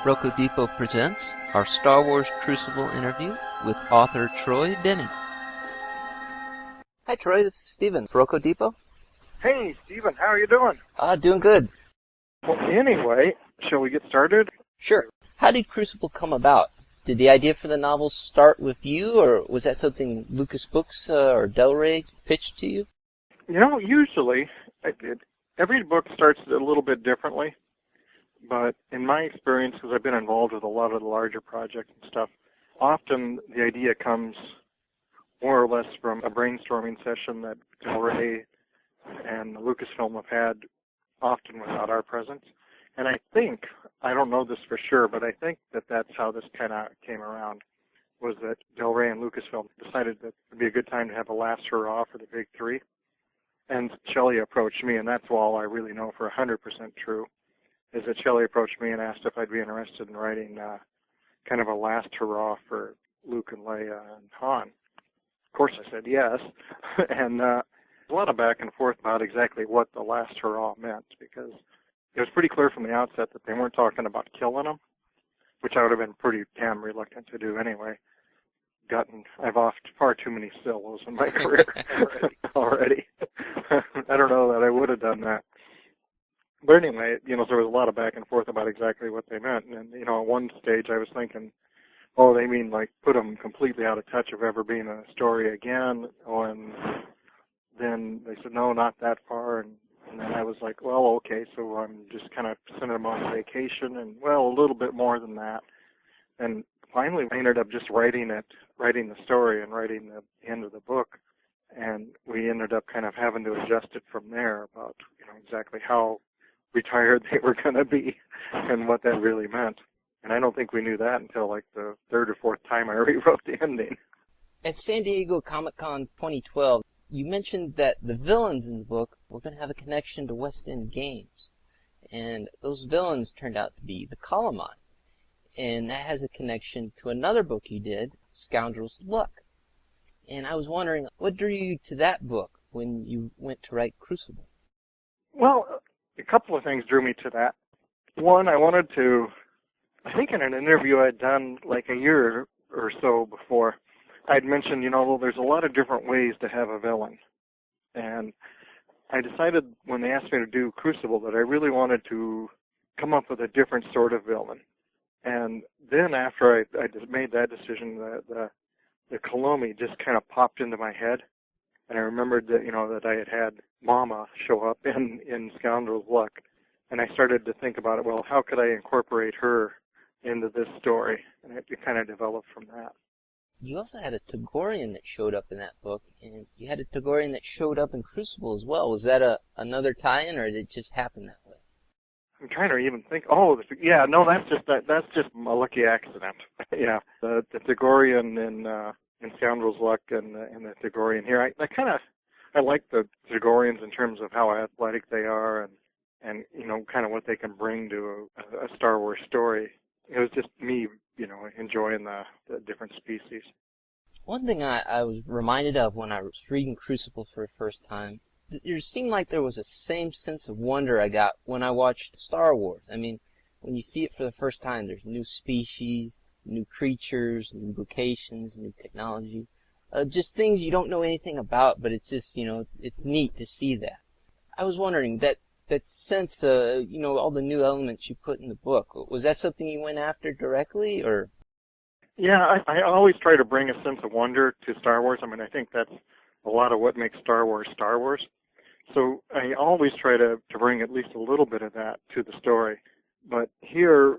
Roqoo Depot presents our Star Wars Crucible interview with author Troy Denning. Hi Troy, this is Steven, Roqoo Depot. Hey Steven, how are you doing? Doing good. Well, anyway, shall we get started? Sure. How did Crucible come about? Did the idea for the novel start with you, or was that something Lucas Books or Del Rey pitched to you? You know, usually, every book starts a little bit differently. But in my experience, because I've been involved with a lot of the larger projects and stuff, often the idea comes more or less from a brainstorming session that Del Rey and Lucasfilm have had, often without our presence. And I don't know this for sure, but I think that that's how this kind of came around, was that Del Rey and Lucasfilm decided that it would be a good time to have a last hurrah for the big three. And Shelley approached me, and that's all I really know for 100% true, is that Shelley approached me and asked if I'd be interested in writing kind of a last hurrah for Luke and Leia and Han. Of course I said yes, and a lot of back and forth about exactly what the last hurrah meant, because it was pretty clear from the outset that they weren't talking about killing them, which I would have been pretty damn reluctant to do anyway. I've offed far too many solos in my career already. I don't know that I would have done that. But anyway, there was a lot of back and forth about exactly what they meant. And, at one stage I was thinking, oh, they mean like put them completely out of touch of ever being a story again. And then they said, no, not that far. And then I was like, well, okay, so I'm just kind of sending them on vacation and, well, a little bit more than that. And finally I ended up just writing the story and writing the end of the book. And we ended up kind of having to adjust it from there about, exactly how retired they were going to be and what that really meant. And I don't think we knew that until like the third or fourth time I rewrote the ending. At San Diego Comic-Con 2012, you mentioned that the villains in the book were going to have a connection to West End games. And those villains turned out to be the Kalamine. And that has a connection to another book you did, Scoundrel's Luck. And I was wondering, what drew you to that book when you went to write Crucible? Well, a couple of things drew me to that. One, I think in an interview I'd done like a year or so before, I'd mentioned, there's a lot of different ways to have a villain. And I decided when they asked me to do Crucible that I really wanted to come up with a different sort of villain. And then after I made that decision, the Kalomi just kind of popped into my head. And I remembered that, that I had Mama show up in Scoundrel's Luck. And I started to think about it, well, how could I incorporate her into this story? And it kind of developed from that. You also had a Togorian that showed up in that book, and you had a Togorian that showed up in Crucible as well. Was that another tie-in, or did it just happen that way? I'm trying to even think. Oh, yeah, no, that's just a lucky accident. Yeah, the Togorian in Scoundrel's Luck and the Togorian here. I like the Togorians in terms of how athletic they are and kind of what they can bring to a Star Wars story. It was just me, enjoying the different species. One thing I was reminded of when I was reading Crucible for the first time, there seemed like there was a same sense of wonder I got when I watched Star Wars. I mean, when you see it for the first time, there's new species, new creatures, new locations, new technology, just things you don't know anything about, but it's just, it's neat to see that. I was wondering, that sense, all the new elements you put in the book, was that something you went after directly, or? Yeah, I always try to bring a sense of wonder to Star Wars. I mean, I think that's a lot of what makes Star Wars Star Wars. So I always try to bring at least a little bit of that to the story. But here,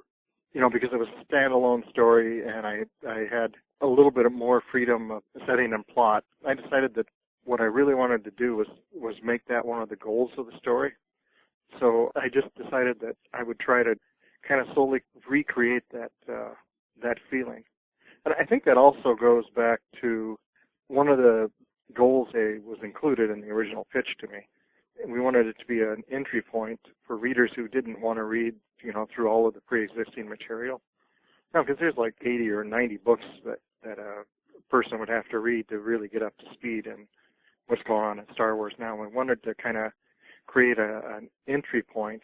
because it was a standalone story and I had a little bit of more freedom of setting and plot, I decided that what I really wanted to do was make that one of the goals of the story. So I just decided that I would try to kind of slowly recreate that feeling. And I think that also goes back to one of the goals that was included in the original pitch to me. And we wanted it to be an entry point for readers who didn't want to read, through all of the pre-existing material. Now, because there's like 80 or 90 books that a person would have to read to really get up to speed in what's going on in Star Wars now. We wanted to kind of create an entry point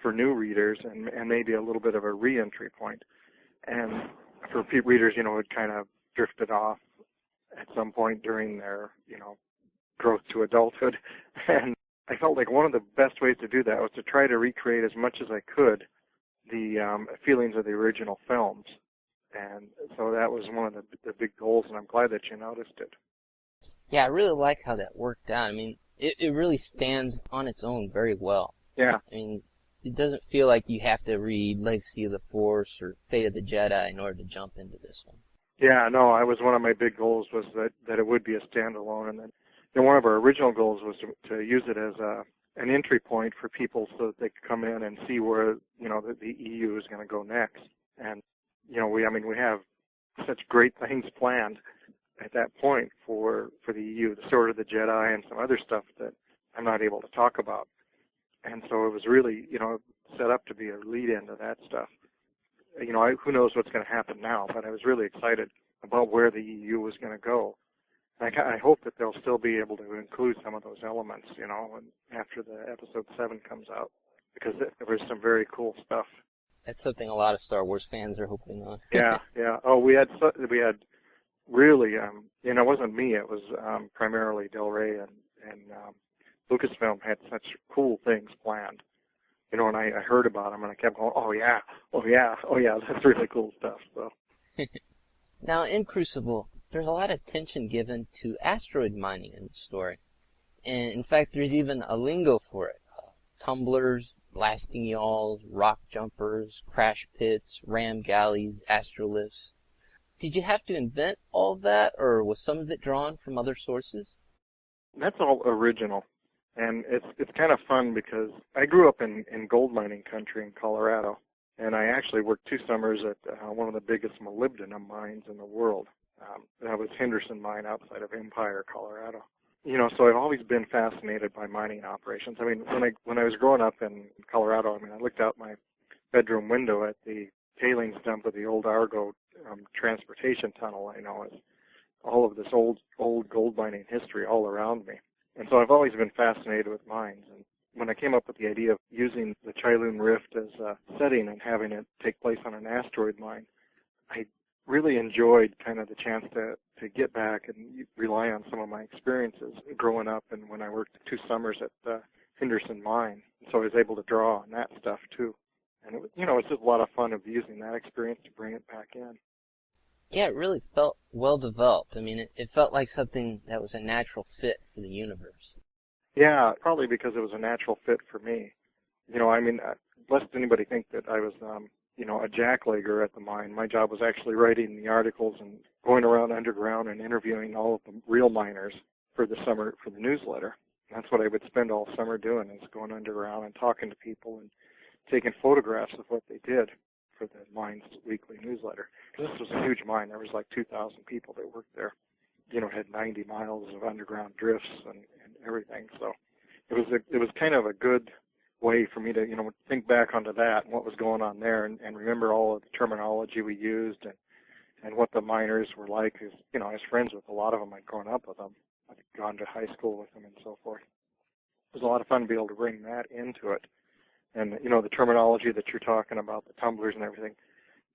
for new readers and maybe a little bit of a re-entry point. And for readers, who had kind of drifted off at some point during their, growth to adulthood. And I felt like one of the best ways to do that was to try to recreate as much as I could the feelings of the original films. And so that was one of the big goals, and I'm glad that you noticed it. Yeah, I really like how that worked out. I mean, it really stands on its own very well. Yeah. I mean, it doesn't feel like you have to read Legacy of the Force or Fate of the Jedi in order to jump into this one. Yeah, no, one of my big goals was that it would be a standalone, and then one of our original goals was to use it as an entry point for people so that they could come in and see where the EU is going to go next. And we have such great things planned at that point for the EU, the Sword of the Jedi, and some other stuff that I'm not able to talk about. And so it was really set up to be a lead-in to that stuff. Who knows what's going to happen now, but I was really excited about where the EU was going to go. I hope that they'll still be able to include some of those elements, after the Episode 7 comes out, because there was some very cool stuff. That's something a lot of Star Wars fans are hoping on. Yeah. Oh, we had really, it wasn't me. It was primarily Del Rey and Lucasfilm had such cool things planned. And I heard about them, and I kept going, oh yeah, that's really cool stuff. So. Now, in Crucible, there's a lot of attention given to asteroid mining in the story. And in fact, there's even a lingo for it. Tumblers, blasting yawls, rock jumpers, crash pits, ram galleys, astrolifts. Did you have to invent all of that, or was some of it drawn from other sources? That's all original. And it's kind of fun because I grew up in gold mining country in Colorado, and I actually worked 2 summers at one of the biggest molybdenum mines in the world. That was Henderson Mine outside of Empire, Colorado. So I've always been fascinated by mining operations. I mean, when I was growing up in Colorado, I looked out my bedroom window at the tailings dump of the old Argo transportation tunnel. It's all of this old gold mining history all around me. And so I've always been fascinated with mines. And when I came up with the idea of using the Chilun Rift as a setting and having it take place on an asteroid mine, I really enjoyed kind of the chance to get back and rely on some of my experiences growing up and when I worked 2 summers at the Henderson Mine. So I was able to draw on that stuff too. And it was just a lot of fun of using that experience to bring it back in. Yeah, it really felt well developed. I mean, it felt like something that was a natural fit for the universe. Yeah, probably because it was a natural fit for me. Lest anybody think that I was, a jacklegger at the mine. My job was actually writing the articles and going around underground and interviewing all of the real miners for the newsletter. That's what I would spend all summer doing, is going underground and talking to people and taking photographs of what they did for the mine's weekly newsletter. This was a huge mine. There was like 2,000 people that worked there. It had 90 miles of underground drifts and everything. So it was kind of a good way for me to, think back onto that and what was going on there and remember all of the terminology we used and what the miners were like. Because, I was friends with a lot of them. I'd grown up with them. I'd gone to high school with them and so forth. It was a lot of fun to be able to bring that into it. And, the terminology that you're talking about, the tumblers and everything,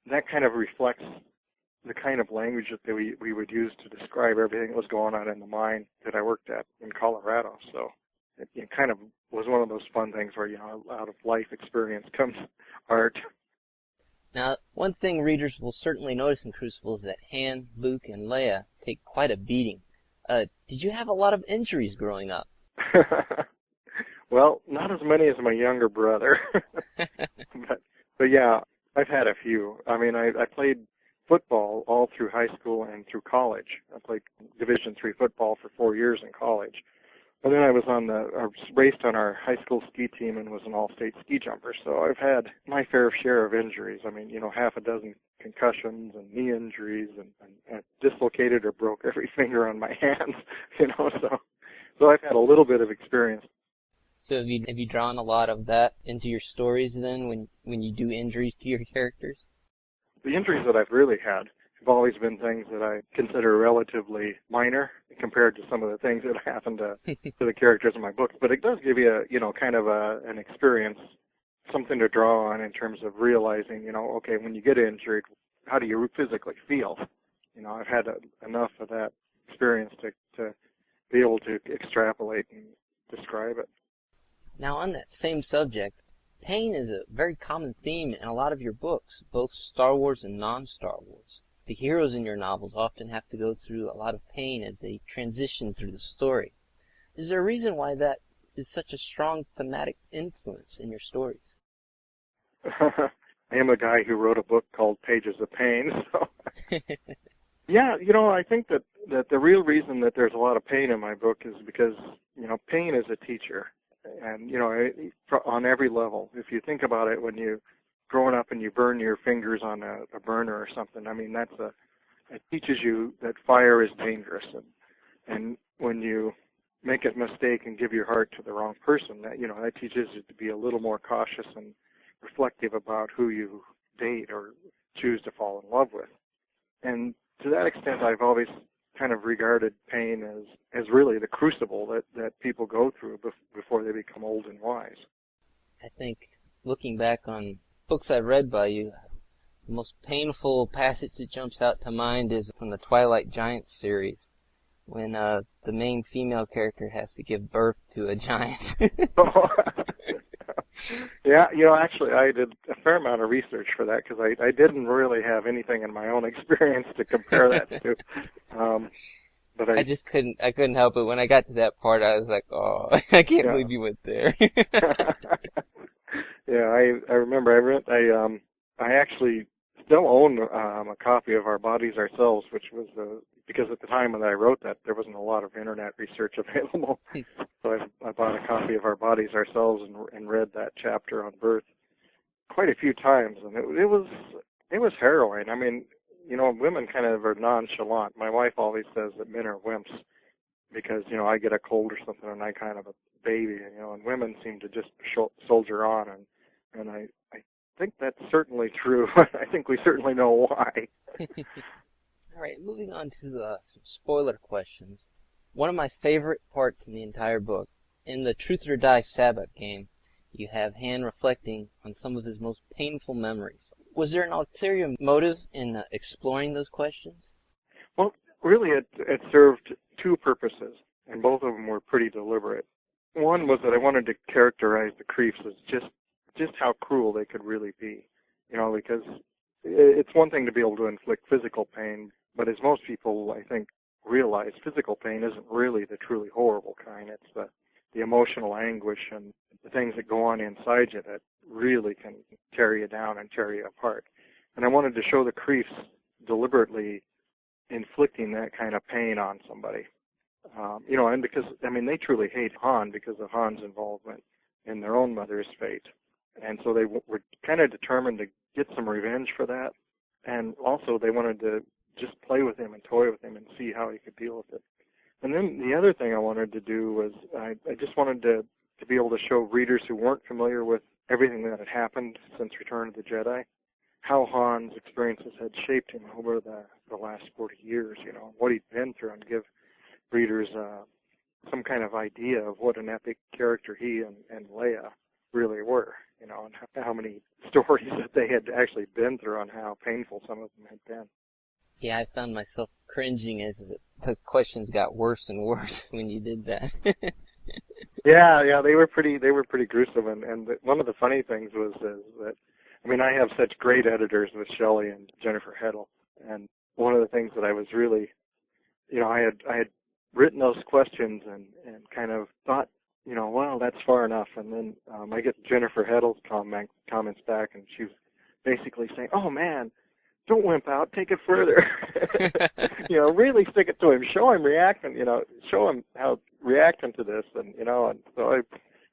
that kind of reflects the kind of language that we would use to describe everything that was going on in the mine that I worked at in Colorado. So it kind of was one of those fun things where, out of life experience comes art. Now, one thing readers will certainly notice in Crucible is that Han, Luke, and Leia take quite a beating. Did you have a lot of injuries growing up? Well, not as many as my younger brother. but yeah, I've had a few. I played football all through high school and through college. I played Division III football for 4 years in college. And then I was raced on our high school ski team and was an all-state ski jumper. So I've had my fair share of injuries. Half a dozen concussions and knee injuries and dislocated or broke every finger on my hands, So I've had a little bit of experience. So have you drawn a lot of that into your stories then when you do injuries to your characters? The injuries that I've really had have always been things that I consider relatively minor compared to some of the things that happen to the characters in my books. But it does give you kind of an experience something to draw on in terms of realizing, okay, when you get injured, how do you physically feel? I've had enough of that experience to be able to extrapolate and describe it. Now, on that same subject, pain is a very common theme in a lot of your books, both Star Wars and non-Star Wars. The heroes in your novels often have to go through a lot of pain as they transition through the story. Is there a reason why that is such a strong thematic influence in your stories? I am a guy who wrote a book called Pages of Pain, so... Yeah, I think that the real reason that there's a lot of pain in my book is because, pain is a teacher. And, on every level. If you think about it, when you growing up and you burn your fingers on a burner or something, I mean, it teaches you that fire is dangerous. And when you make a mistake and give your heart to the wrong person, that teaches you to be a little more cautious and reflective about who you date or choose to fall in love with. And to that extent, I've always kind of regarded pain as really the crucible that people go through before they become old and wise. I think, looking back on books I've read by you, the most painful passage that jumps out to mind is from the Twilight Giants series, when the main female character has to give birth to a giant. Yeah, actually, I did a fair amount of research for that because I didn't really have anything in my own experience to compare that to. But I just couldn't help it. When I got to that part, I was like, oh, I can't believe you went there. Yeah, I remember I actually still own a copy of Our Bodies Ourselves, which was because at the time when I wrote that, there wasn't a lot of internet research available. So I bought a copy of Our Bodies Ourselves and read that chapter on birth quite a few times, and it was harrowing. I mean, women kind of are nonchalant. My wife always says that men are wimps because, I get a cold or something and I kind of a baby, and women seem to just soldier on, and I think that's certainly true. I think we certainly know why. All right, moving on to some spoiler questions. One of my favorite parts in the entire book, in the Truth or Die Sabbath game, you have Han reflecting on some of his most painful memories. Was there an ulterior motive in exploring those questions? Well, really, it served two purposes, and both of them were pretty deliberate. One was that I wanted to characterize the Creeps as just how cruel they could really be, because it's one thing to be able to inflict physical pain, but as most people, I think, realize, physical pain isn't really the truly horrible kind. It's the emotional anguish and the things that go on inside you that really can tear you down and tear you apart. And I wanted to show the Creeps deliberately inflicting that kind of pain on somebody. And because, they truly hate Han because of Han's involvement in their own mother's fate. And so they were kind of determined to get some revenge for that. And also they wanted to just play with him and toy with him and see how he could deal with it. And then the other thing I wanted to do was I just wanted to be able to show readers who weren't familiar with everything that had happened since Return of the Jedi, how Han's experiences had shaped him over the last 40 years, what he'd been through, and give readers some kind of idea of what an epic character he and Leia really were, and how many stories that they had actually been through and how painful some of them had been. Yeah, I found myself cringing as the questions got worse and worse when you did that. Yeah, they were pretty gruesome, and one of the funny things was that, I have such great editors with Shelley and Jennifer Heddle, and one of the things that I was really, I had written those questions and kind of thought, well, that's far enough, and then I get Jennifer Heddle's comments back, and she was basically saying, oh man, don't wimp out, take it further. Really stick it to him, show him reacting, show him how reacting to this, and so I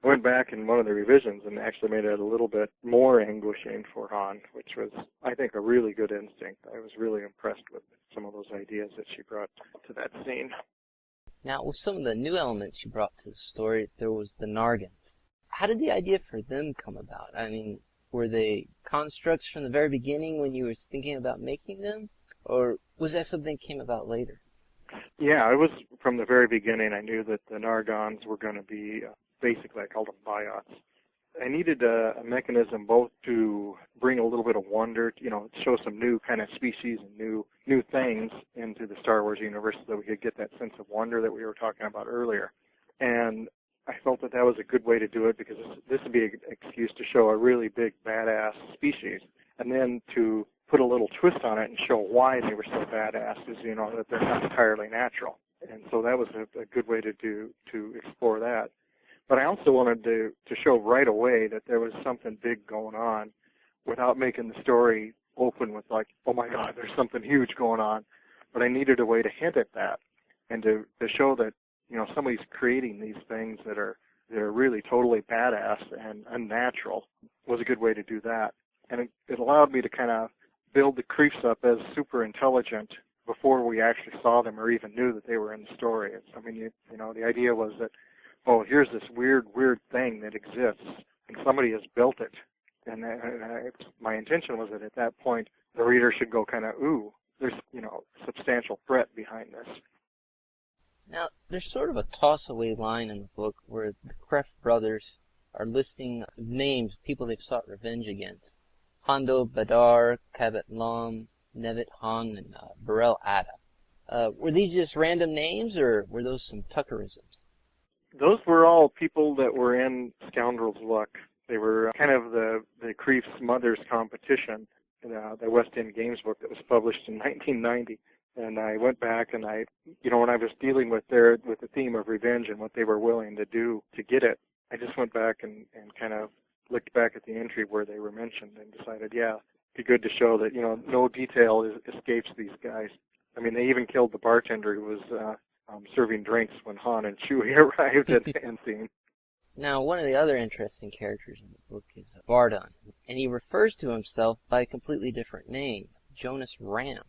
went back in one of the revisions and actually made it a little bit more anguishing for Han, which was, I think, a really good instinct. I was really impressed with some of those ideas that she brought to that scene. Now, with some of the new elements you brought to the story, there was the Nargans. How did the idea for them come about? Were they constructs from the very beginning when you were thinking about making them? Or was that something that came about later? Yeah, it was from the very beginning. I knew that the Nargans were going to be, basically I called them biots. I needed a mechanism both to bring a little bit of wonder, show some new kind of species and new things into the Star Wars universe so that we could get that sense of wonder that we were talking about earlier. And I felt that was a good way to do it because this would be an excuse to show a really big, badass species. And then to put a little twist on it and show why they were so badass is, that they're not entirely natural. And so that was a good way to explore that. But I also wanted to show right away that there was something big going on without making the story open with like, oh my God, there's something huge going on. But I needed a way to hint at that and to show that, somebody's creating these things that are really totally badass and unnatural was a good way to do that. And it allowed me to kind of build the creeps up as super intelligent before we actually saw them or even knew that they were in the story. The idea was that, oh, here's this weird thing that exists, and somebody has built it. And my intention was that at that point, the reader should go kind of, ooh, there's, substantial threat behind this. Now, there's sort of a toss-away line in the book where the Kreft brothers are listing names of people they've sought revenge against. Hondo Badar, Cabot Lom, Nevitt Han, and Burrell Atta. Were these just random names, or were those some Tuckerisms? Those were all people that were in Scoundrel's Luck. They were kind of the Creef's Mother's competition, the West End Games book that was published in 1990. And I went back and when I was dealing with the theme of revenge and what they were willing to do to get it, I just went back and kind of looked back at the entry where they were mentioned and decided, yeah, it'd be good to show that, no detail escapes these guys. I mean, they even killed the bartender who was serving drinks when Han and Chewie arrived at the end scene. Now, one of the other interesting characters in the book is Bardon, and he refers to himself by a completely different name, Jonas Ram.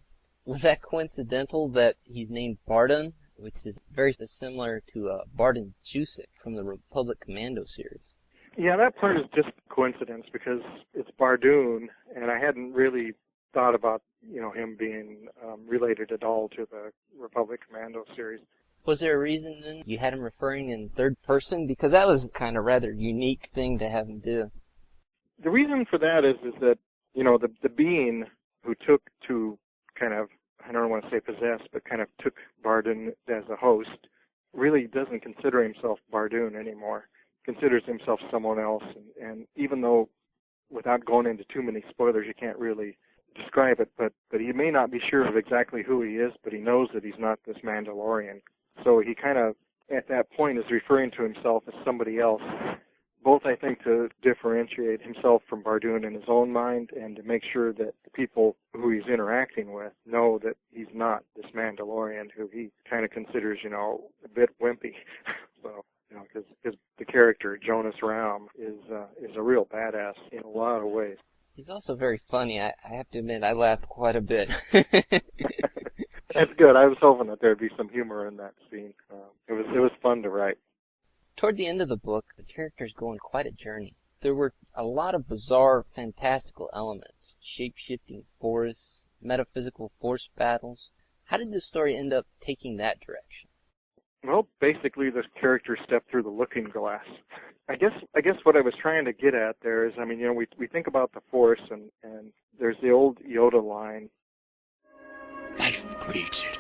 Was that coincidental that he's named Bardon, which is very similar to Bardon Jusek from the Republic Commando series? Yeah, that part is just coincidence because it's Bardoon, and I hadn't really thought about, him being related at all to the Republic Commando series. Was there a reason then you had him referring in third person? Because that was a kind of rather unique thing to have him do. The reason for that is that, the being who took to kind of, I don't want to say possess, but kind of took Bardon as a host, really doesn't consider himself Bardoon anymore. Considers himself someone else. And even though, without going into too many spoilers, you can't really describe it, but he may not be sure of exactly who he is, but he knows that he's not this Mandalorian. So he kind of, at that point, is referring to himself as somebody else, both, I think, to differentiate himself from Bardoon in his own mind and to make sure that the people who he's interacting with know that he's not this Mandalorian who he kind of considers, a bit wimpy. So, because the character, Jonas Ram, is a real badass in a lot of ways. He's also very funny. I have to admit, I laughed quite a bit. That's good. I was hoping that there'd be some humor in that scene. It was fun to write. Toward the end of the book, the characters go on quite a journey. There were a lot of bizarre, fantastical elements, shape-shifting forests, metaphysical force battles. How did the story end up taking that direction? Well, basically, the characters step through the looking glass. I guess what I was trying to get at there is, we think about the Force, and there's the old Yoda line. Life creates it,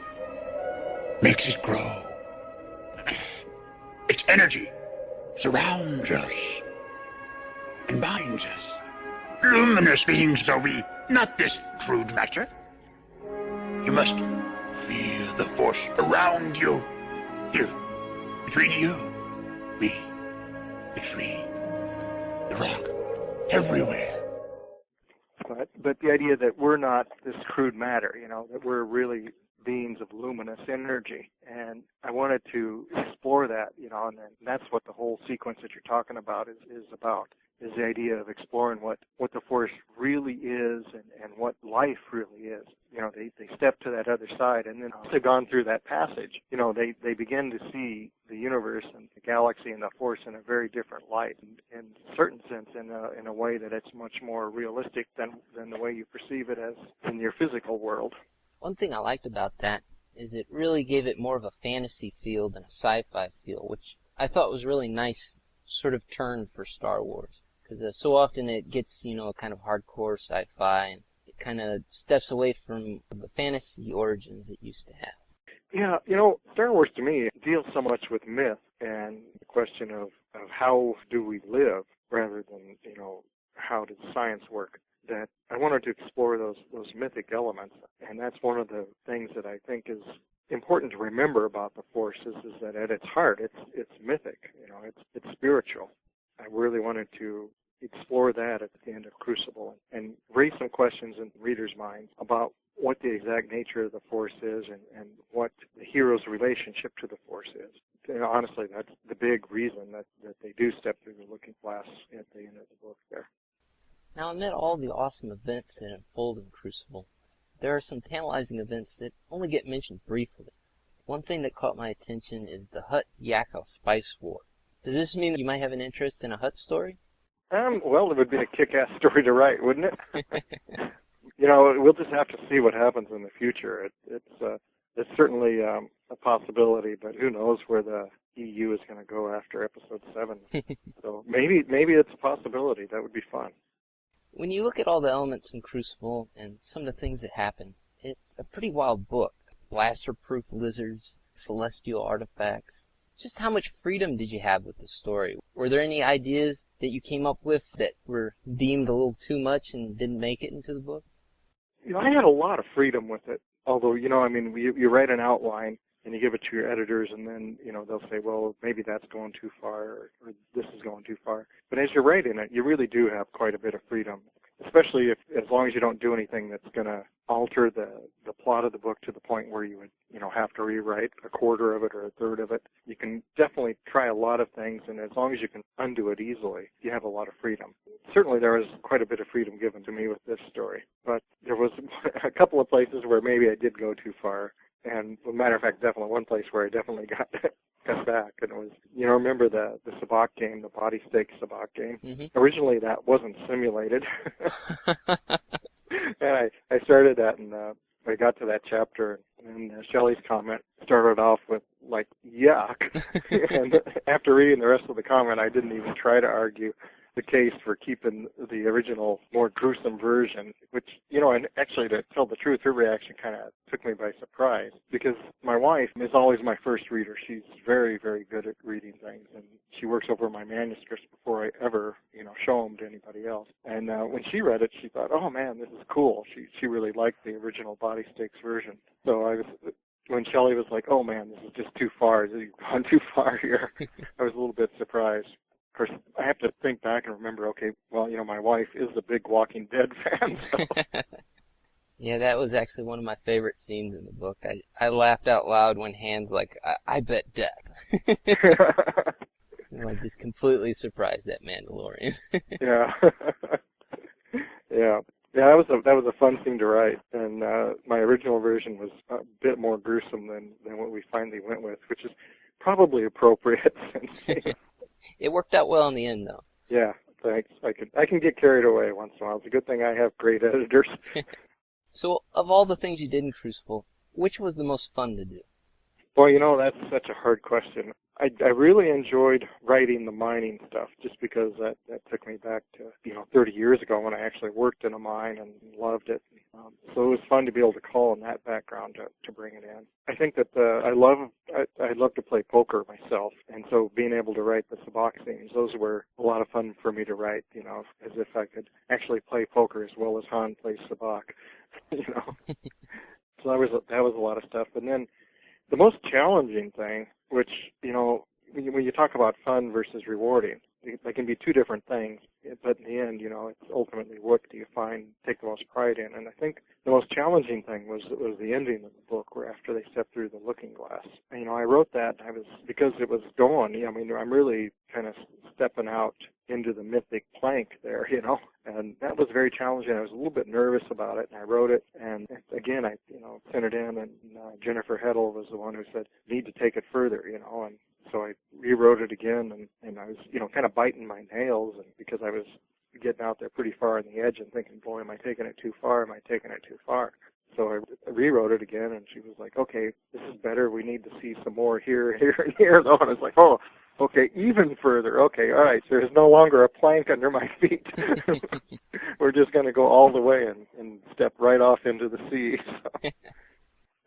makes it grow. Its energy surrounds us and binds us. Luminous beings are we, not this crude matter. You must feel the Force around you. Here, between you, me, the tree, the rock, everywhere. But the idea that we're not this crude matter, that we're really beings of luminous energy. And I wanted to explore that, and that's what the whole sequence that you're talking about is about, is the idea of exploring what the Force really is and what life really is. They step to that other side, and then they've gone through that passage. They begin to see the universe and the galaxy and the Force in a very different light, in a certain sense, in a way that it's much more realistic than the way you perceive it as in your physical world. One thing I liked about that is it really gave it more of a fantasy feel than a sci-fi feel, which I thought was really nice sort of turn for Star Wars. Because so often it gets, a kind of hardcore sci-fi, and it kind of steps away from the fantasy origins it used to have. Yeah, Star Wars to me deals so much with myth and the question of how do we live rather than, how does science work, that I wanted to explore those mythic elements. And that's one of the things that I think is important to remember about the Force is that at its heart, it's mythic, it's spiritual. I really wanted to explore that at the end of Crucible and raise some questions in readers' minds about what the exact nature of the Force is and what the hero's relationship to the Force is. And honestly, that's the big reason that they do step through the looking glass at the end of the book there. Now, amid all the awesome events that unfold in Crucible, there are some tantalizing events that only get mentioned briefly. One thing that caught my attention is the Hutt-Yakov Spice War. Does this mean that you might have an interest in a Hutt story? Well, it would be a kick-ass story to write, wouldn't it? We'll just have to see what happens in the future. It's certainly a possibility, but who knows where the EU is going to go after Episode 7. So maybe it's a possibility. That would be fun. When you look at all the elements in Crucible and some of the things that happen, it's a pretty wild book. Blaster-proof lizards, celestial artifacts. Just how much freedom did you have with the story? Were there any ideas that you came up with that were deemed a little too much and didn't make it into the book? I had a lot of freedom with it. Although, you write an outline and you give it to your editors, and then, they'll say, well, maybe that's going too far, or this is going too far. But as you're writing it, you really do have quite a bit of freedom, especially as long as you don't do anything that's going to alter the plot of the book to the point where you would, have to rewrite a quarter of it or a third of it. You can definitely try a lot of things, and as long as you can undo it easily, you have a lot of freedom. Certainly there was quite a bit of freedom given to me with this story, but there was a couple of places where maybe I did go too far. And as a matter of fact, definitely one place where I definitely got back, and it was, remember the sabacc game, the body stake sabacc game? Mm-hmm. Originally that wasn't simulated. And I started that, and I got to that chapter, and Shelley's comment started off with, like, yuck. And after reading the rest of the comment, I didn't even try to argue the case for keeping the original, more gruesome version, which, and actually, to tell the truth, her reaction kind of took me by surprise, because my wife is always my first reader. She's very, very good at reading things, and she works over my manuscripts before I ever, show them to anybody else. And when she read it, she thought, oh, man, this is cool. She really liked the original Body Stakes version. So when Shelley was like, oh, man, this is just too far, you've gone too far here, I was a little bit surprised. Of course, I have to think back and remember, okay, well, my wife is a big Walking Dead fan. So. Yeah, that was actually one of my favorite scenes in the book. I laughed out loud when Han's like, I bet death. Like, just completely surprised that Mandalorian. Yeah. Yeah. Yeah, that was a fun scene to write, and my original version was a bit more gruesome than what we finally went with, which is probably appropriate since it worked out well in the end, though. Yeah, thanks. I can get carried away once in a while. It's a good thing I have great editors. So, of all the things you did in Crucible, which was the most fun to do? Boy, that's such a hard question. I really enjoyed writing the mining stuff, just because that took me back to 30 years ago when I actually worked in a mine and loved it. So it was fun to be able to call on that background to bring it in. I think that I love to play poker myself, and so being able to write the sabacc scenes, those were a lot of fun for me to write. As if I could actually play poker as well as Han plays sabacc. So that was a lot of stuff. And then the most challenging thing, which, when you talk about fun versus rewarding, they can be two different things, but in the end, it's ultimately what do you take the most pride in. And I think the most challenging thing was the ending of the book, where after they stepped through the looking glass. And, I wrote that, because it was dawn, I'm really kind of stepping out into the mythic plank there, and that was very challenging. I was a little bit nervous about it, and I wrote it, and again, I sent it in, and Jennifer Heddle was the one who said, need to take it further, and so I rewrote it again, and I was, kind of biting my nails, and because I was getting out there pretty far on the edge and thinking, boy, am I taking it too far? Am I taking it too far? So I rewrote it again, and she was like, okay, this is better. We need to see some more here, and here, though. And I was like, oh, Okay, even further. Okay, all right. So there's no longer a plank under my feet. We're just going to go all the way and step right off into the sea. So.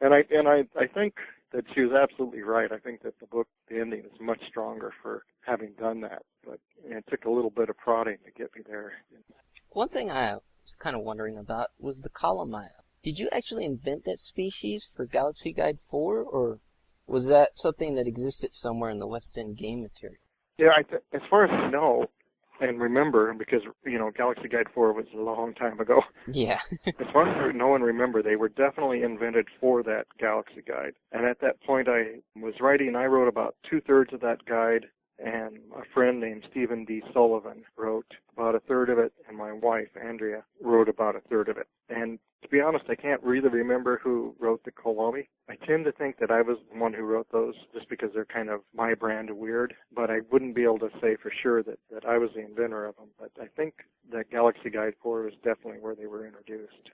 And I think that she was absolutely right. I think that the ending is much stronger for having done that. But it took a little bit of prodding to get me there. One thing I was kind of wondering about was the Colomia. Did you actually invent that species for Galaxy Guide 4, or was that something that existed somewhere in the West End game material? Yeah, as far as I know and remember, because, Galaxy Guide 4 was a long time ago. Yeah. As far as I know and remember, they were definitely invented for that Galaxy Guide. And at that point, I wrote about 2/3 of that guide, and a friend named Stephen D. Sullivan wrote about 1/3 of it, and my wife, Andrea, wrote about 1/3 of it. And to be honest, I can't really remember who wrote the Colomi. I tend to think that I was the one who wrote those just because they're kind of my brand of weird, but I wouldn't be able to say for sure that I was the inventor of them. But I think that Galaxy Guide 4 was definitely where they were introduced.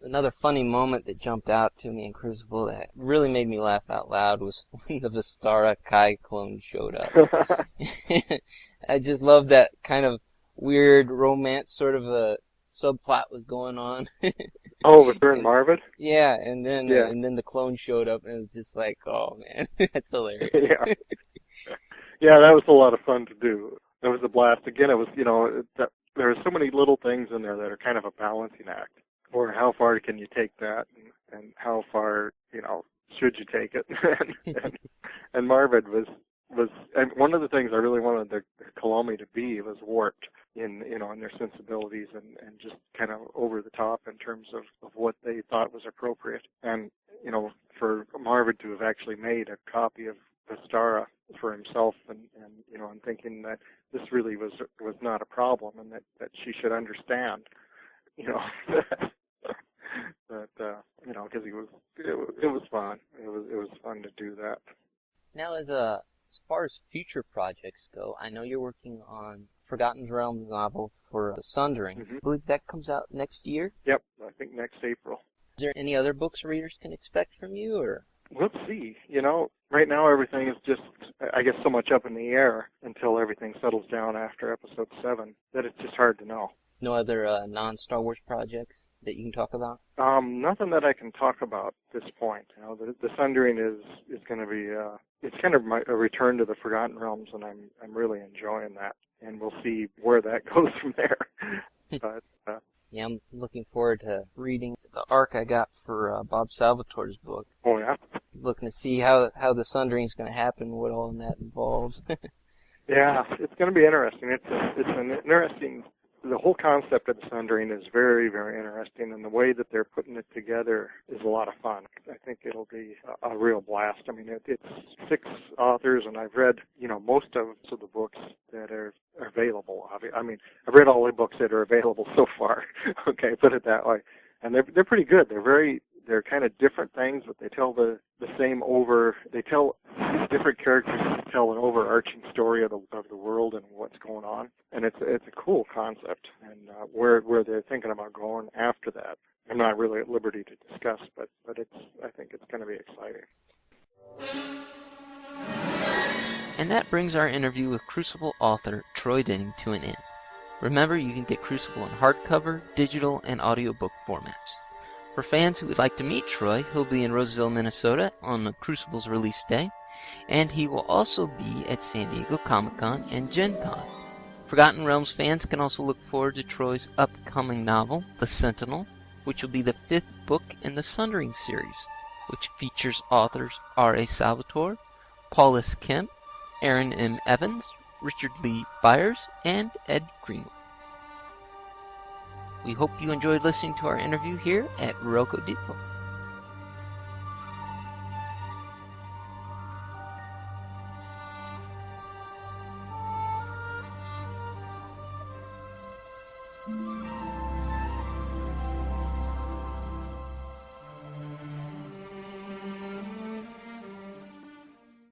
Another funny moment that jumped out to me in Crucible that really made me laugh out loud was when the Vistara Kai clone showed up. I just love that kind of weird romance sort of a subplot was going on. Oh, with her and Marvin? Yeah, and then the clone showed up, and it was just like, oh man, that's hilarious. Yeah. Yeah, that was a lot of fun to do. That was a blast. Again, it was, there are so many little things in there that are kind of a balancing act. Or how far can you take that, and how far, should you take it? and Marvin was, and one of the things I really wanted the Colomi to be was warped in their sensibilities and just kind of over the top in terms of what they thought was appropriate. And, for Marvin to have actually made a copy of Vistara for himself and thinking that this really was not a problem and that she should understand, because it was fun. It was fun to do that. Now, as far as future projects go, I know you're working on Forgotten Realms novel for Sundering. Mm-hmm. I believe that comes out next year? Yep, I think next April. Is there any other books readers can expect from you, or? We'll see. Right now everything is just, I guess, so much up in the air until everything settles down after episode 7 that it's just hard to know. No other non-Star Wars projects that you can talk about? Nothing that I can talk about at this point. The Sundering is going to be it's kind of a return to the Forgotten Realms, and I'm really enjoying that. And we'll see where that goes from there. But yeah, I'm looking forward to reading the arc I got for Bob Salvatore's book. Oh yeah. Looking to see how the Sundering is going to happen, what all that involves. Yeah, it's going to be interesting. It's an interesting. The whole concept of the Sundering is very, very interesting, and the way that they're putting it together is a lot of fun. I think it'll be a real blast. I mean, it's 6 authors, and I've read, most of the books that are available. I mean, I've read all the books that are available so far. Okay, put it that way. And they're pretty good. They're kind of different things, but they tell the same they tell different characters tell an overarching story of the world and what's going on. And it's a cool concept, and where they're thinking about going after that, I'm not really at liberty to discuss, but I think it's going to be exciting. And that brings our interview with Crucible author Troy Denning to an end. Remember, you can get Crucible in hardcover, digital, and audiobook formats. For fans who would like to meet Troy, he'll be in Roseville, Minnesota on the Crucible's release day, and he will also be at San Diego Comic-Con and Gen Con. Forgotten Realms fans can also look forward to Troy's upcoming novel, The Sentinel, which will be the 5th book in the Sundering series, which features authors R.A. Salvatore, Paulus Kemp, Aaron M. Evans, Richard Lee Byers, and Ed Greenwood. We hope you enjoyed listening to our interview here at Roqoo Depot.